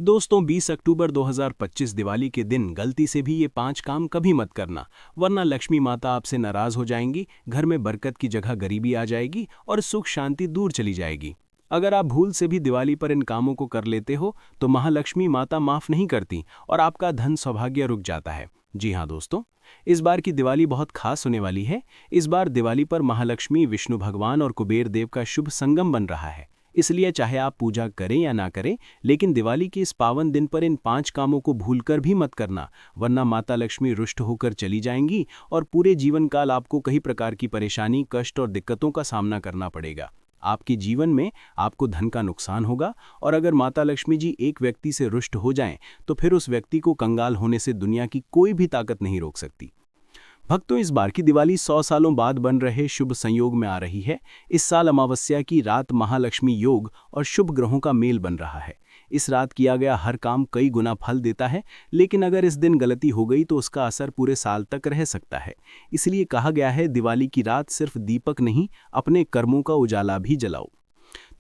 दोस्तों 20 अक्टूबर 2025 दिवाली के दिन गलती से भी ये 5 काम कभी मत करना, वरना लक्ष्मी माता आपसे नाराज हो जाएंगी, घर में बरकत की जगह गरीबी आ जाएगी और सुख शांति दूर चली जाएगी। अगर आप भूल से भी दिवाली पर इन कामों को कर लेते हो तो महालक्ष्मी माता माफ नहीं करती और आपका धन सौभाग्य रुक जाता है। जी हाँ दोस्तों, इस बार की दिवाली बहुत खास होने वाली है। इस बार दिवाली पर महालक्ष्मी, विष्णु भगवान और कुबेर देव का शुभ संगम बन रहा है। इसलिए चाहे आप पूजा करें या ना करें, लेकिन दिवाली के इस पावन दिन पर इन 5 कामों को भूलकर भी मत करना, वरना माता लक्ष्मी रुष्ट होकर चली जाएंगी और पूरे जीवन काल आपको कई प्रकार की परेशानी, कष्ट और दिक्कतों का सामना करना पड़ेगा। आपके जीवन में आपको धन का नुकसान होगा और अगर माता लक्ष्मी जी एक व्यक्ति से रुष्ट हो जाएं, तो फिर उस व्यक्ति को कंगाल होने से दुनिया की कोई भी ताकत नहीं रोक सकती। भक्तों, इस बार की दिवाली 100 सालों बाद बन रहे शुभ संयोग में आ रही है। इस साल अमावस्या की रात महालक्ष्मी योग और शुभ ग्रहों का मेल बन रहा है। इस रात किया गया हर काम कई गुना फल देता है, लेकिन अगर इस दिन गलती हो गई तो उसका असर पूरे साल तक रह सकता है। इसलिए कहा गया है, दिवाली की रात सिर्फ दीपक नहीं, अपने कर्मों का उजाला भी जलाओ।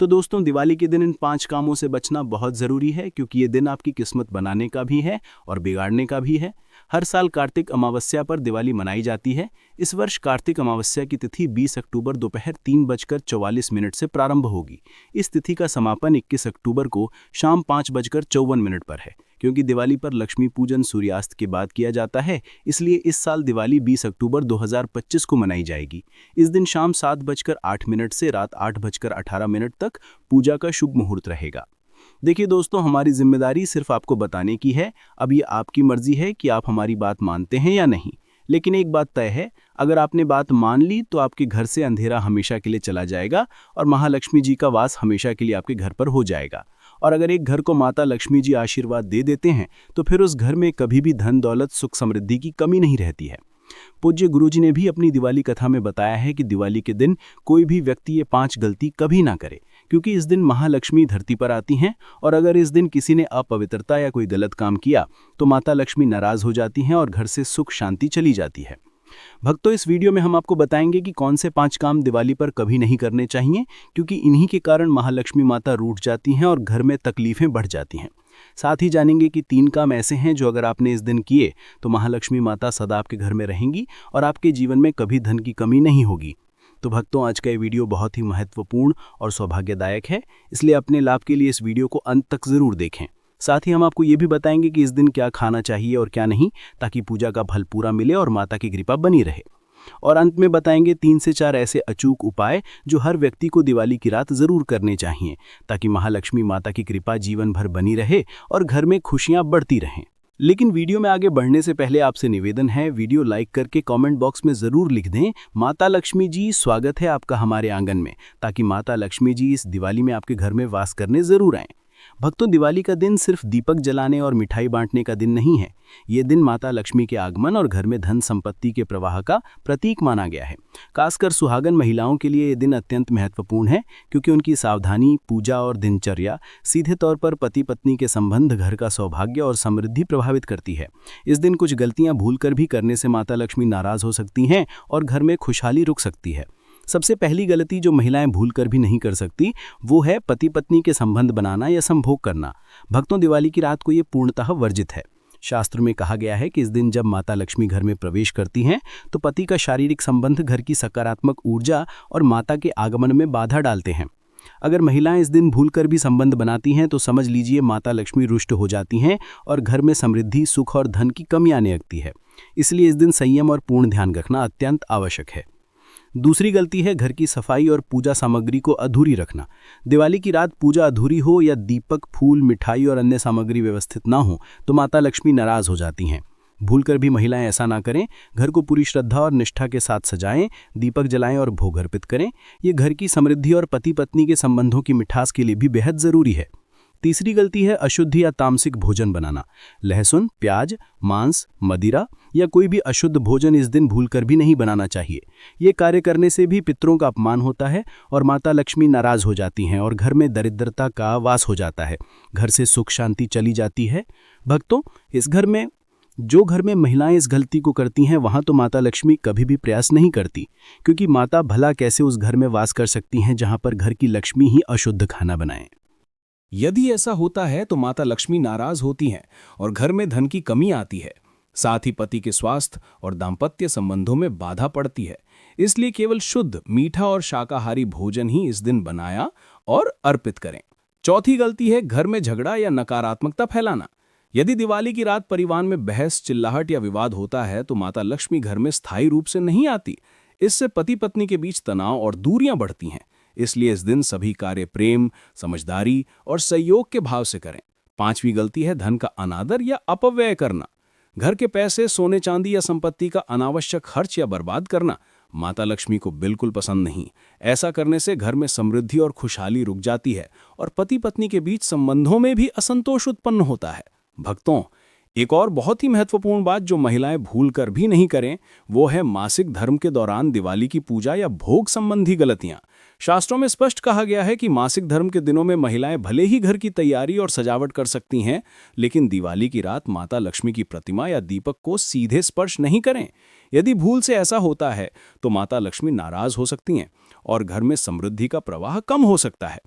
तो दोस्तों, दिवाली के दिन इन 5 कामों से बचना बहुत ज़रूरी है, क्योंकि ये दिन आपकी किस्मत बनाने का भी है और बिगाड़ने का भी है। हर साल कार्तिक अमावस्या पर दिवाली मनाई जाती है। इस वर्ष कार्तिक अमावस्या की तिथि 20 अक्टूबर दोपहर 3:44 से प्रारंभ होगी। इस तिथि का समापन 21 अक्टूबर को शाम 5:54 पर है। क्योंकि दिवाली पर लक्ष्मी पूजन सूर्यास्त के बाद किया जाता है, इसलिए इस साल दिवाली 20 अक्टूबर 2025 को मनाई जाएगी। इस दिन शाम 7:08 से रात 8:18 तक पूजा का शुभ मुहूर्त रहेगा। देखिए दोस्तों, हमारी जिम्मेदारी सिर्फ आपको बताने की है। अब ये आपकी मर्जी है कि आप हमारी बात मानते हैं या नहीं। लेकिन एक बात तय है, अगर आपने बात मान ली तो आपके घर से अंधेरा हमेशा के लिए चला जाएगा और महालक्ष्मी जी का वास हमेशा के लिए आपके घर पर हो जाएगा। और अगर एक घर को माता लक्ष्मी जी आशीर्वाद दे देते हैं तो फिर उस घर में कभी भी धन दौलत, सुख समृद्धि की कमी नहीं रहती है। पूज्य गुरुजी ने भी अपनी दिवाली कथा में बताया है कि दिवाली के दिन कोई भी व्यक्ति ये 5 गलती कभी ना करे, क्योंकि इस दिन महालक्ष्मी धरती पर आती हैं और अगर इस दिन किसी ने अपवित्रता या कोई गलत काम किया तो माता लक्ष्मी नाराज हो जाती हैं और घर से सुख शांति चली जाती है। भक्तों, इस वीडियो में हम आपको बताएंगे कि कौन से 5 काम दिवाली पर कभी नहीं करने चाहिए, क्योंकि इन्हीं के कारण महालक्ष्मी माता रूठ जाती हैं और घर में तकलीफें बढ़ जाती हैं। साथ ही जानेंगे कि 3 काम ऐसे हैं जो अगर आपने इस दिन किए तो महालक्ष्मी माता सदा आपके घर में रहेंगी और आपके जीवन में कभी धन की कमी नहीं होगी। तो भक्तों, आज का ये वीडियो बहुत ही महत्वपूर्ण और सौभाग्यदायक है, इसलिए अपने लाभ के लिए इस वीडियो को अंत तक जरूर देखें। साथ ही हम आपको ये भी बताएंगे कि इस दिन क्या खाना चाहिए और क्या नहीं, ताकि पूजा का फल पूरा मिले और माता की कृपा बनी रहे। और अंत में बताएंगे 3 से 4 ऐसे अचूक उपाय जो हर व्यक्ति को दिवाली की रात जरूर करने चाहिए, ताकि महालक्ष्मी माता की कृपा जीवन भर बनी रहे और घर में खुशियां बढ़ती रहें। लेकिन वीडियो में आगे बढ़ने से पहले आपसे निवेदन है, वीडियो लाइक करके कमेंट बॉक्स में ज़रूर लिख दें, माता लक्ष्मी जी स्वागत है आपका हमारे आंगन में, ताकि माता लक्ष्मी जी इस दिवाली में आपके घर में वास करने ज़रूर आएँ। भक्तों, दिवाली का दिन सिर्फ दीपक जलाने और मिठाई बांटने का दिन नहीं है। ये दिन माता लक्ष्मी के आगमन और घर में धन संपत्ति के प्रवाह का प्रतीक माना गया है। खासकर सुहागन महिलाओं के लिए ये दिन अत्यंत महत्वपूर्ण है, क्योंकि उनकी सावधानी, पूजा और दिनचर्या सीधे तौर पर पति पत्नी के संबंध, घर का सौभाग्य और समृद्धि प्रभावित करती है। इस दिन कुछ गलतियां भूलकर भी करने से माता लक्ष्मी नाराज हो सकती हैं और घर में खुशहाली रुक सकती है। सबसे पहली गलती जो महिलाएं भूलकर भी नहीं कर सकती, वो है पति पत्नी के संबंध बनाना या संभोग करना। भक्तों, दिवाली की रात को ये पूर्णतः वर्जित है। शास्त्र में कहा गया है कि इस दिन जब माता लक्ष्मी घर में प्रवेश करती हैं तो पति का शारीरिक संबंध घर की सकारात्मक ऊर्जा और माता के आगमन में बाधा डालते हैं। अगर महिलाएं इस दिन भूलकर भी संबंध बनाती हैं तो समझ लीजिए माता लक्ष्मी रुष्ट हो जाती हैं और घर में समृद्धि, सुख और धन की कमी आने लगती है। इसलिए इस दिन संयम और पूर्ण ध्यान रखना अत्यंत आवश्यक है। दूसरी गलती है घर की सफाई और पूजा सामग्री को अधूरी रखना। दिवाली की रात पूजा अधूरी हो या दीपक, फूल, मिठाई और अन्य सामग्री व्यवस्थित ना हो तो माता लक्ष्मी नाराज हो जाती हैं। भूलकर भी महिलाएं ऐसा ना करें। घर को पूरी श्रद्धा और निष्ठा के साथ सजाएं, दीपक जलाएं और भोग अर्पित करें। ये घर की समृद्धि और पति पत्नी के संबंधों की मिठास के लिए भी बेहद जरूरी है। तीसरी गलती है अशुद्ध या तामसिक भोजन बनाना। लहसुन, प्याज, मांस, मदिरा या कोई भी अशुद्ध भोजन इस दिन भूलकर भी नहीं बनाना चाहिए। ये कार्य करने से भी पितरों का अपमान होता है और माता लक्ष्मी नाराज हो जाती हैं और घर में दरिद्रता का वास हो जाता है। घर से सुख शांति चली जाती है। भक्तों, जो घर में महिलाएं इस गलती को करती हैं, वहां तो माता लक्ष्मी कभी भी प्रयास नहीं करती, क्योंकि माता भला कैसे उस घर में वास कर सकती हैं जहां पर घर की लक्ष्मी ही अशुद्ध खाना बनाए। यदि ऐसा होता है तो माता लक्ष्मी नाराज होती हैं और घर में धन की कमी आती है। साथ ही पति के स्वास्थ्य और दाम्पत्य संबंधों में बाधा पड़ती है। इसलिए केवल शुद्ध मीठा और शाकाहारी भोजन ही इस दिन बनाया और अर्पित करें। चौथी गलती है घर में झगड़ा या नकारात्मकता फैलाना। यदि दिवाली की रात परिवार में बहस, चिल्लाहट या विवाद होता है तो माता लक्ष्मी घर में स्थायी रूप से नहीं आती। इससे पति पत्नी के बीच तनाव और दूरियां बढ़ती हैं। इसलिए इस दिन सभी कार्य प्रेम, समझदारी और सहयोग के भाव से करें। पांचवी गलती है धन का अनादर या अपव्यय करना। घर के पैसे, सोने चांदी या संपत्ति का अनावश्यक खर्च या बर्बाद करना माता लक्ष्मी को बिल्कुल पसंद नहीं। ऐसा करने से घर में समृद्धि और खुशहाली रुक जाती है और पति पत्नी के बीच संबंधों में भी असंतोष उत्पन्न होता है। भक्तों, एक और बहुत ही महत्वपूर्ण बात जो महिलाएं भूल कर भी नहीं करें, वो है मासिक धर्म के दौरान दिवाली की पूजा या भोग संबंधी गलतियां। शास्त्रों में स्पष्ट कहा गया है कि मासिक धर्म के दिनों में महिलाएं भले ही घर की तैयारी और सजावट कर सकती हैं, लेकिन दिवाली की रात माता लक्ष्मी की प्रतिमा या दीपक को सीधे स्पर्श नहीं करें। यदि भूल से ऐसा होता है तो माता लक्ष्मी नाराज हो सकती हैं और घर में समृद्धि का प्रवाह कम हो सकता है।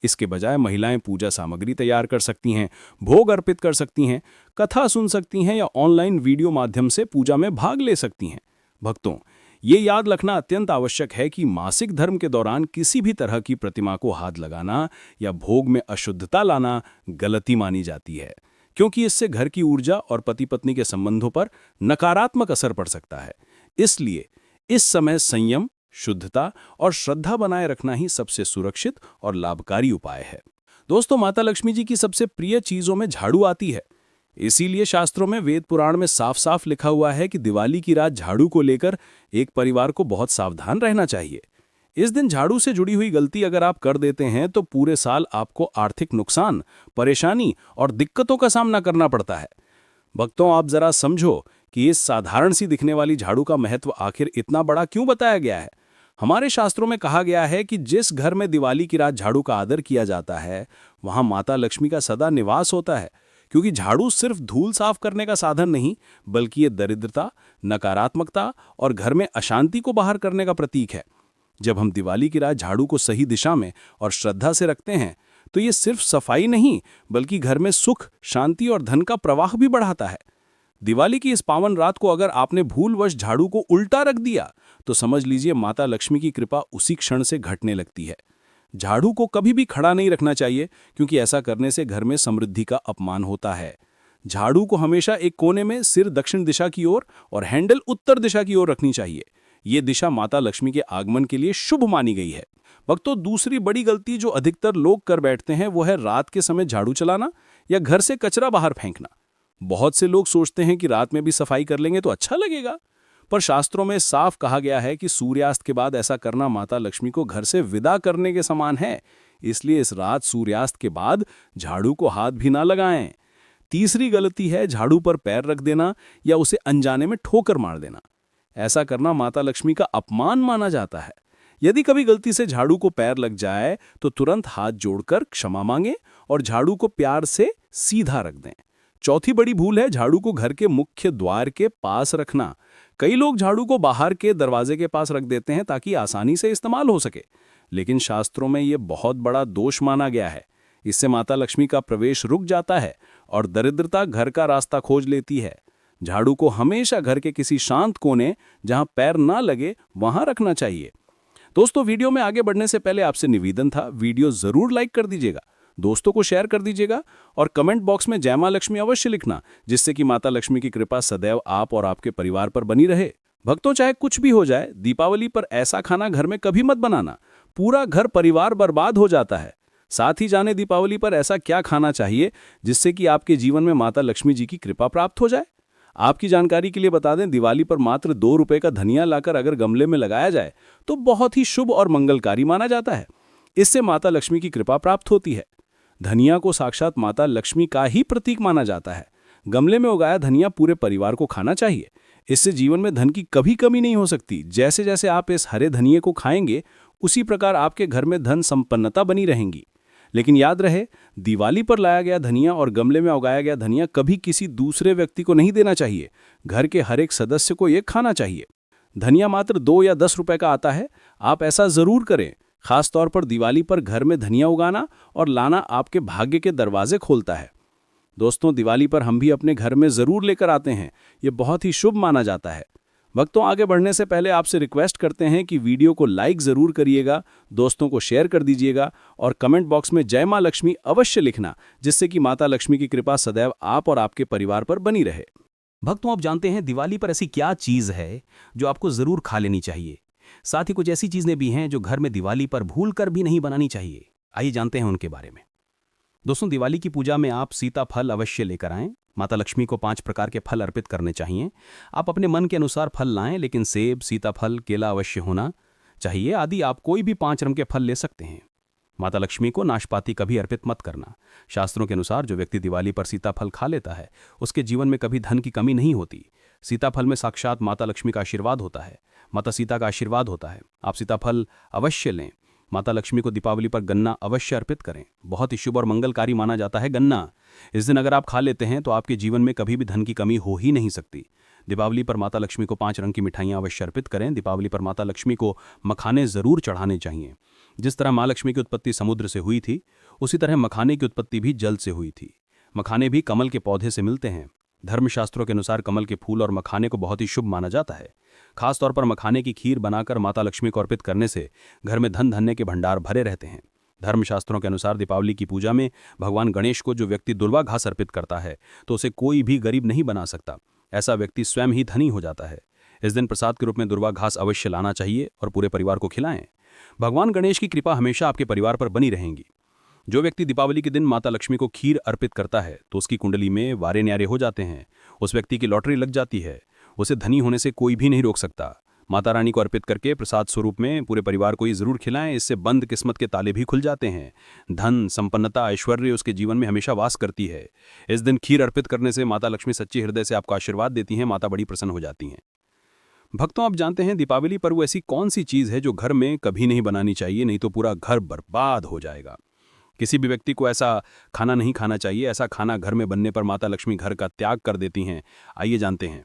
इसके बजाय महिलाएं पूजा सामग्री तैयार कर सकती हैं, भोग अर्पित कर सकती हैं, कथा सुन सकती हैं या ऑनलाइन वीडियो माध्यम से पूजा में भाग ले सकती हैं। भक्तों, ये याद रखना अत्यंत आवश्यक है कि मासिक धर्म के दौरान किसी भी तरह की प्रतिमा को हाथ लगाना या भोग में अशुद्धता लाना गलती मानी जाती है, क्योंकि इससे घर की ऊर्जा और पति पत्नी के संबंधों पर नकारात्मक असर पड़ सकता है। इसलिए इस समय संयम, शुद्धता और श्रद्धा बनाए रखना ही सबसे सुरक्षित और लाभकारी उपाय है। दोस्तों, माता लक्ष्मी जी की सबसे प्रिय चीजों में झाड़ू आती है। इसीलिए शास्त्रों में, वेद पुराण में साफ साफ लिखा हुआ है कि दिवाली की रात झाड़ू को लेकर एक परिवार को बहुत सावधान रहना चाहिए। इस दिन झाड़ू से जुड़ी हुई गलती अगर आप कर देते हैं तो पूरे साल आपको आर्थिक नुकसान, परेशानी और दिक्कतों का सामना करना पड़ता है। भक्तों, आप जरा समझो कि इस साधारण सी दिखने वाली झाड़ू का महत्व आखिर इतना बड़ा क्यों बताया गया है। हमारे शास्त्रों में कहा गया है कि जिस घर में दिवाली की रात झाड़ू का आदर किया जाता है, वहां माता लक्ष्मी का सदा निवास होता है, क्योंकि झाड़ू सिर्फ धूल साफ करने का साधन नहीं, बल्कि ये दरिद्रता, नकारात्मकता और घर में अशांति को बाहर करने का प्रतीक है। जब हम दिवाली की रात झाड़ू को सही दिशा में और श्रद्धा से रखते हैं, तो ये सिर्फ सफाई नहीं, बल्कि घर में सुख, शांति और धन का प्रवाह भी बढ़ाता है। दिवाली की इस पावन रात को अगर आपने भूलवश झाड़ू को उल्टा रख दिया, तो समझ लीजिए माता लक्ष्मी की कृपा उसी क्षण से घटने लगती है। झाड़ू को कभी भी खड़ा नहीं रखना चाहिए, क्योंकि ऐसा करने से घर में समृद्धि का अपमान होता है। झाड़ू को हमेशा एक कोने में, सिर दक्षिण दिशा की ओर और हैंडल उत्तर दिशा की ओर रखनी चाहिए। ये दिशा माता लक्ष्मी के आगमन के लिए शुभ मानी गई है। भक्तों, दूसरी बड़ी गलती जो अधिकतर लोग कर बैठते हैं वो है रात के समय झाड़ू चलाना या घर से कचरा बाहर फेंकना। बहुत से लोग सोचते हैं कि रात में भी सफाई कर लेंगे तो अच्छा लगेगा, पर शास्त्रों में साफ कहा गया है कि सूर्यास्त के बाद ऐसा करना माता लक्ष्मी को घर से विदा करने के समान है। इसलिए इस रात सूर्यास्त के बाद झाड़ू को हाथ भी ना लगाएं। तीसरी गलती है झाड़ू पर पैर रख देना या उसे अनजाने में ठोकर मार देना। ऐसा करना माता लक्ष्मी का अपमान माना जाता है। यदि कभी गलती से झाड़ू को पैर लग जाए तो तुरंत हाथ जोड़कर क्षमा मांगें और झाड़ू को प्यार से सीधा रख दें। चौथी बड़ी भूल है झाड़ू को घर के मुख्य द्वार के पास रखना। कई लोग झाड़ू को बाहर के दरवाजे के पास रख देते हैं ताकि आसानी से इस्तेमाल हो सके, लेकिन शास्त्रों में यह बहुत बड़ा दोष माना गया है। इससे माता लक्ष्मी का प्रवेश रुक जाता है और दरिद्रता घर का रास्ता खोज लेती है। झाड़ू को हमेशा घर के किसी शांत कोने, जहां पैर ना लगे, वहां रखना चाहिए। दोस्तों, वीडियो में आगे बढ़ने से पहले आपसे निवेदन था, वीडियो जरूर लाइक कर दीजिएगा, दोस्तों को शेयर कर दीजिएगा और कमेंट बॉक्स में जय मां लक्ष्मी अवश्य लिखना, जिससे कि माता लक्ष्मी की कृपा सदैव आप और आपके परिवार पर बनी रहे। भक्तों, चाहे कुछ भी हो जाए, दीपावली पर ऐसा खाना घर में कभी मत बनाना, पूरा घर परिवार बर्बाद हो जाता है। साथ ही जाने दीपावली पर ऐसा क्या खाना चाहिए जिससे कि आपके जीवन में माता लक्ष्मी जी की कृपा प्राप्त हो जाए। आपकी जानकारी के लिए बता दें, दिवाली पर मात्र 2 रुपए का धनिया लाकर अगर गमले में लगाया जाए तो बहुत ही शुभ और मंगलकारी माना जाता है। इससे माता लक्ष्मी की कृपा प्राप्त होती है। धनिया को साक्षात माता लक्ष्मी का ही प्रतीक माना जाता है। गमले में उगाया धनिया पूरे परिवार को खाना चाहिए। इससे जीवन में धन की कभी कमी नहीं हो सकती। जैसे जैसे आप इस हरे धनिये को खाएंगे, उसी प्रकार आपके घर में धन संपन्नता बनी रहेंगी। लेकिन याद रहे, दिवाली पर लाया गया धनिया और गमले में उगाया गया धनिया कभी किसी दूसरे व्यक्ति को नहीं देना चाहिए। घर के हर एक सदस्य को ये खाना चाहिए। धनिया मात्र 2 या 10 रुपए का आता है। आप ऐसा जरूर करें, खासतौर पर दिवाली पर घर में धनिया उगाना और लाना आपके भाग्य के दरवाजे खोलता है। दोस्तों, दिवाली पर हम भी अपने घर में ज़रूर लेकर आते हैं, ये बहुत ही शुभ माना जाता है। वक्तों आगे बढ़ने से पहले आपसे रिक्वेस्ट करते हैं कि वीडियो को लाइक ज़रूर करिएगा, दोस्तों को शेयर कर दीजिएगा और कमेंट बॉक्स में जय माँ लक्ष्मी अवश्य लिखना, जिससे कि माता लक्ष्मी की कृपा सदैव आप और आपके परिवार पर बनी रहे। भक्तों, आप जानते हैं दिवाली पर ऐसी क्या चीज़ है जो आपको ज़रूर खा लेनी चाहिए। साथ ही कुछ ऐसी चीज़ें भी हैं जो घर में दिवाली पर भूल कर भी नहीं बनानी चाहिए। आइए जानते हैं उनके बारे में। दोस्तों, दिवाली की पूजा में आप सीताफल अवश्य लेकर आएं। माता लक्ष्मी को 5 प्रकार के फल अर्पित करने चाहिए। आप अपने मन के अनुसार फल लाएं, लेकिन सेब, सीताफल, केला अवश्य होना चाहिए। आदि आप कोई भी 5 रंग के फल ले सकते हैं। माता लक्ष्मी को नाशपाती कभी अर्पित मत करना। शास्त्रों के अनुसार जो व्यक्ति दिवाली पर सीताफल खा लेता है उसके जीवन में कभी धन की कमी नहीं होती। सीताफल में साक्षात माता लक्ष्मी का आशीर्वाद होता है, माता सीता का आशीर्वाद होता है। आप सीताफल अवश्य लें। माता लक्ष्मी को दीपावली पर गन्ना अवश्य अर्पित करें। बहुत ही शुभ और मंगलकारी माना जाता है गन्ना। इस दिन अगर आप खा लेते हैं तो आपके जीवन में कभी भी धन की कमी हो ही नहीं सकती। दीपावली पर माता लक्ष्मी को 5 रंग की मिठाइयाँ अवश्य अर्पित करें। दीपावली पर माता लक्ष्मी को मखाने ज़रूर चढ़ाने चाहिए। जिस तरह माँ लक्ष्मी की उत्पत्ति समुद्र से हुई थी, उसी तरह मखाने की उत्पत्ति भी जल से हुई थी। मखाने भी कमल के पौधे से मिलते हैं। धर्मशास्त्रों के अनुसार कमल के फूल और मखाने को बहुत ही शुभ माना जाता है। खासतौर पर मखाने की खीर बनाकर माता लक्ष्मी को अर्पित करने से घर में धन धान्य के भंडार भरे रहते हैं। धर्मशास्त्रों के अनुसार दीपावली की पूजा में भगवान गणेश को जो व्यक्ति दुर्वा घास अर्पित करता है तो उसे कोई भी गरीब नहीं बना सकता। ऐसा व्यक्ति स्वयं ही धनी हो जाता है। इस दिन प्रसाद के रूप में दुर्वा घास अवश्य लाना चाहिए और पूरे परिवार को खिलाएं। भगवान गणेश की कृपा हमेशा आपके परिवार पर बनी रहेगी। जो व्यक्ति दीपावली के दिन माता लक्ष्मी को खीर अर्पित करता है तो उसकी कुंडली में वारे न्यारे हो जाते हैं। उस व्यक्ति की लॉटरी लग जाती है। उसे धनी होने से कोई भी नहीं रोक सकता। माता रानी को अर्पित करके प्रसाद स्वरूप में पूरे परिवार को ये जरूर खिलाएं। इससे बंद किस्मत के ताले भी खुल जाते हैं। धन, संपन्नता, ऐश्वर्य उसके जीवन में हमेशा वास करती है। इस दिन खीर अर्पित करने से माता लक्ष्मी सच्चे हृदय से आपको आशीर्वाद देती हैं। माता बड़ी प्रसन्न हो जाती हैं। भक्तों, आप जानते हैं दीपावली पर वो ऐसी कौन सी चीज़ है जो घर में कभी नहीं बनानी चाहिए, नहीं तो पूरा घर बर्बाद हो जाएगा। किसी भी व्यक्ति को ऐसा खाना नहीं खाना चाहिए। ऐसा खाना घर में बनने पर माता लक्ष्मी घर का त्याग कर देती हैं। आइए जानते हैं।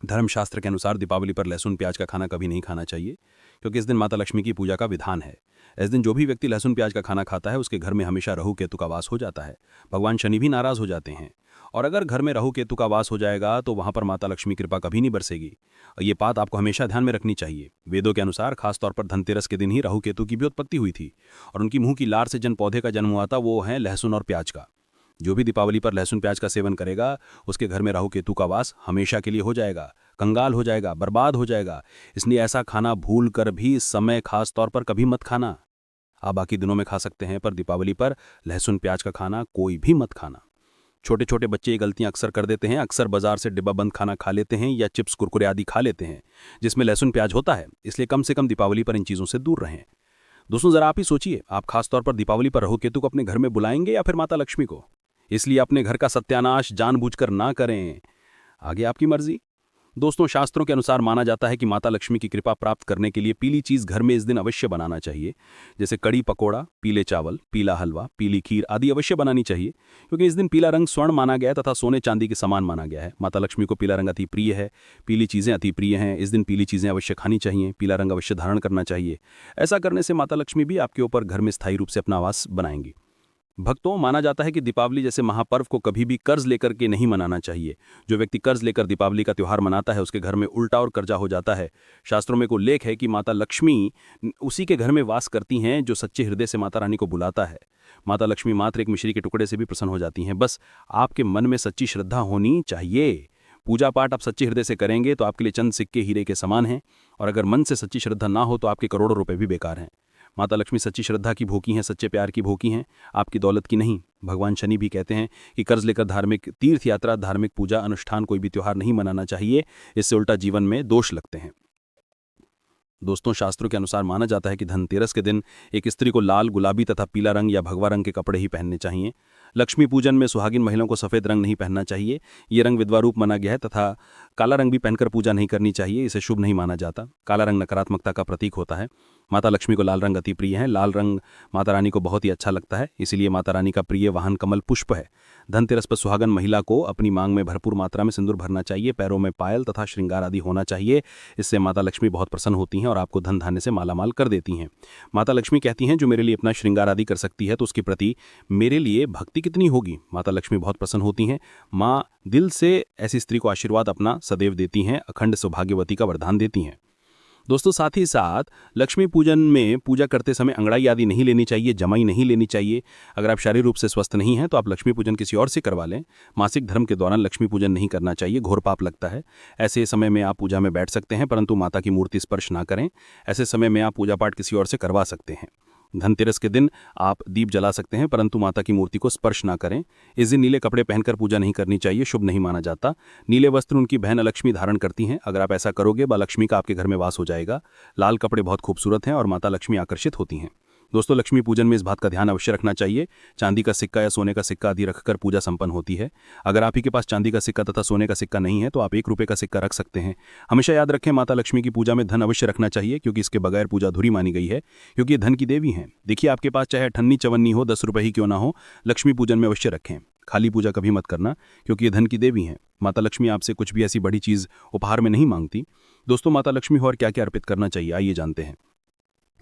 धर्मशास्त्र के अनुसार दीपावली पर लहसुन प्याज का खाना कभी नहीं खाना चाहिए, क्योंकि इस दिन माता लक्ष्मी की पूजा का विधान है। इस दिन जो भी व्यक्ति लहसुन प्याज का खाना खाता है उसके घर में हमेशा राहु केतु का वास हो जाता है। भगवान शनि भी नाराज हो जाते हैं। और अगर घर में राहु केतु का वास हो जाएगा तो वहां पर माता लक्ष्मी कृपा कभी नहीं बरसेगी। ये बात आपको हमेशा ध्यान में रखनी चाहिए। वेदों के अनुसार खासतौर पर धनतेरस के दिन ही राहु केतु की भी उत्पत्ति हुई थी और उनकी मुंह की लार से जन पौधे का जन्म हुआ था, वो है लहसुन और प्याज का। जो भी दीपावली पर लहसुन प्याज का सेवन करेगा उसके घर में राहु केतु का वास हमेशा के लिए हो जाएगा, कंगाल हो जाएगा, बर्बाद हो जाएगा। इसलिए ऐसा खाना भूल कर भी इस समय खास तौर पर कभी मत खाना। आप बाकी दिनों में खा सकते हैं, पर दीपावली पर लहसुन प्याज का खाना कोई भी मत खाना। छोटे छोटे बच्चे ये गलतियां अक्सर कर देते हैं। अक्सर बाजार से डिब्बा बंद खाना खा लेते हैं या चिप्स कुरकुरे आदि खा लेते हैं जिसमें लहसुन प्याज होता है। इसलिए कम से कम दीपावली पर इन चीज़ों से दूर रहें। दोस्तों, जरा आप ही सोचिए, आप खासतौर पर दीपावली पर राहु केतु को अपने घर में बुलाएंगे या फिर माता लक्ष्मी को? इसलिए अपने घर का सत्यानाश जानबूझकर ना करें। आगे आपकी मर्जी। दोस्तों, शास्त्रों के अनुसार माना जाता है कि माता लक्ष्मी की कृपा प्राप्त करने के लिए पीली चीज़ घर में इस दिन अवश्य बनाना चाहिए। जैसे कड़ी पकोड़ा, पीले चावल, पीला हलवा, पीली खीर आदि अवश्य बनानी चाहिए, क्योंकि इस दिन पीला रंग स्वर्ण माना गया है तथा सोने चांदी के समान माना गया है। माता लक्ष्मी को पीला रंग अति प्रिय है, पीली चीज़ें अति प्रिय हैं। इस दिन पीली चीज़ें अवश्य खानी चाहिए, पीला रंग अवश्य धारण करना चाहिए। ऐसा करने से माता लक्ष्मी भी आपके ऊपर घर में स्थायी रूप से अपना वास बनाएंगी। भक्तों, माना जाता है कि दीपावली जैसे महापर्व को कभी भी कर्ज लेकर के नहीं मनाना चाहिए। जो व्यक्ति कर्ज लेकर दीपावली का त्यौहार मनाता है उसके घर में उल्टा और कर्जा हो जाता है। शास्त्रों में को उल्लेख है कि माता लक्ष्मी उसी के घर में वास करती हैं जो सच्चे हृदय से माता रानी को बुलाता है। माता लक्ष्मी मात्र एक मिश्री के टुकड़े से भी प्रसन्न हो जाती हैं। बस आपके मन में सच्ची श्रद्धा होनी चाहिए। पूजा पाठ आप सच्चे हृदय से करेंगे तो आपके लिए चंद सिक्के हीरे के समान हैं, और अगर मन से सच्ची श्रद्धा ना हो तो आपके करोड़ों रुपए भी बेकार हैं। माता लक्ष्मी सच्ची श्रद्धा की भूखी हैं, सच्चे प्यार की भूखी हैं, आपकी दौलत की नहीं। भगवान शनि भी कहते हैं कि कर्ज लेकर धार्मिक तीर्थ यात्रा, धार्मिक पूजा अनुष्ठान, कोई भी त्योहार नहीं मनाना चाहिए। इससे उल्टा जीवन में दोष लगते हैं। दोस्तों, शास्त्रों के अनुसार माना जाता है कि धनतेरस के दिन एक स्त्री को लाल, गुलाबी तथा पीला रंग या भगवा रंग के कपड़े ही पहनने चाहिए। लक्ष्मी पूजन में सुहागिन महिलाओं को सफ़ेद रंग नहीं पहनना चाहिए। ये रंग विधवा रूप माना गया है तथा काला रंग भी पहनकर पूजा नहीं करनी चाहिए। इसे शुभ नहीं माना जाता। काला रंग नकारात्मकता का प्रतीक होता है। माता लक्ष्मी को लाल रंग अति प्रिय है। लाल रंग माता रानी को बहुत ही अच्छा लगता है, इसीलिए माता रानी का प्रिय वाहन कमल पुष्प है। धनतेरस पर सुहागन महिला को अपनी मांग में भरपूर मात्रा में सिंदूर भरना चाहिए। पैरों में पायल तथा श्रृंगार आदि होना चाहिए। इससे माता लक्ष्मी बहुत प्रसन्न होती हैं और आपको धन धान्य से मालामाल कर देती हैं। माता लक्ष्मी कहती हैं, जो मेरे लिए अपना श्रृंगार आदि कर सकती है तो उसके प्रति मेरे लिए भक्ति कितनी होगी। माता लक्ष्मी बहुत प्रसन्न होती हैं। माँ दिल से ऐसी स्त्री को आशीर्वाद अपना सदैव देती हैं, अखंड सौभाग्यवती का वरदान देती हैं। दोस्तों, साथ ही साथ लक्ष्मी पूजन में पूजा करते समय अंगड़ाई आदि नहीं लेनी चाहिए, जमाई नहीं लेनी चाहिए। अगर आप शारीरिक रूप से स्वस्थ नहीं हैं तो आप लक्ष्मी पूजन किसी और से करवा लें। मासिक धर्म के दौरान लक्ष्मी पूजन नहीं करना चाहिए, घोर पाप लगता है। ऐसे समय में आप पूजा में बैठ सकते हैं, परंतु माता की मूर्ति स्पर्श ना करें। ऐसे समय में आप पूजा पाठ किसी और से करवा सकते हैं। धनतेरस के दिन आप दीप जला सकते हैं, परंतु माता की मूर्ति को स्पर्श ना करें। इस दिन नीले कपड़े पहनकर पूजा नहीं करनी चाहिए, शुभ नहीं माना जाता। नीले वस्त्र उनकी बहन लक्ष्मी धारण करती हैं। अगर आप ऐसा करोगे, माँ लक्ष्मी का आपके घर में वास हो जाएगा। लाल कपड़े बहुत खूबसूरत हैं और माता लक्ष्मी आकर्षित होती हैं। दोस्तों, लक्ष्मी पूजन में इस बात का ध्यान अवश्य रखना चाहिए, चांदी का सिक्का या सोने का सिक्का आदि रखकर पूजा संपन्न होती है। अगर आप ही के पास चांदी का सिक्का तथा सोने का सिक्का नहीं है तो आप 1 रुपये का सिक्का रख सकते हैं। हमेशा याद रखें, माता लक्ष्मी की पूजा में धन अवश्य रखना चाहिए, क्योंकि इसके बगैर पूजा अधूरी मानी गई है, क्योंकि ये धन की देवी हैं। देखिए, आपके पास चाहे अठन्नी चवन्नी हो, 10 रुपये ही क्यों ना हो, लक्ष्मी पूजन में अवश्य रखें। खाली पूजा कभी मत करना, क्योंकि ये धन की देवी हैं। माता लक्ष्मी आपसे कुछ भी ऐसी बड़ी चीज़ उपहार में नहीं मांगती। दोस्तों, माता लक्ष्मी को और क्या क्या अर्पित करना चाहिए, आइए जानते हैं।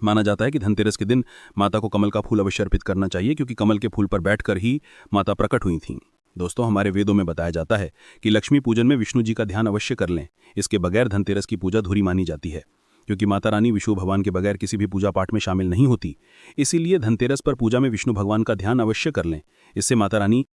माना जाता है कि धनतेरस के दिन माता को कमल का फूल अवश्य अर्पित करना चाहिए, क्योंकि कमल के फूल पर बैठकर ही माता प्रकट हुई थीं। दोस्तों, हमारे वेदों में बताया जाता है कि लक्ष्मी पूजन में विष्णु जी का ध्यान अवश्य कर लें। इसके बगैर धनतेरस की पूजा अधूरी मानी जाती है, क्योंकि माता रानी विष्णु भगवान के बगैर किसी भी पूजा पाठ में शामिल नहीं होती। इसीलिए धनतेरस पर पूजा में विष्णु भगवान का ध्यान अवश्य कर लें। इससे माता रानी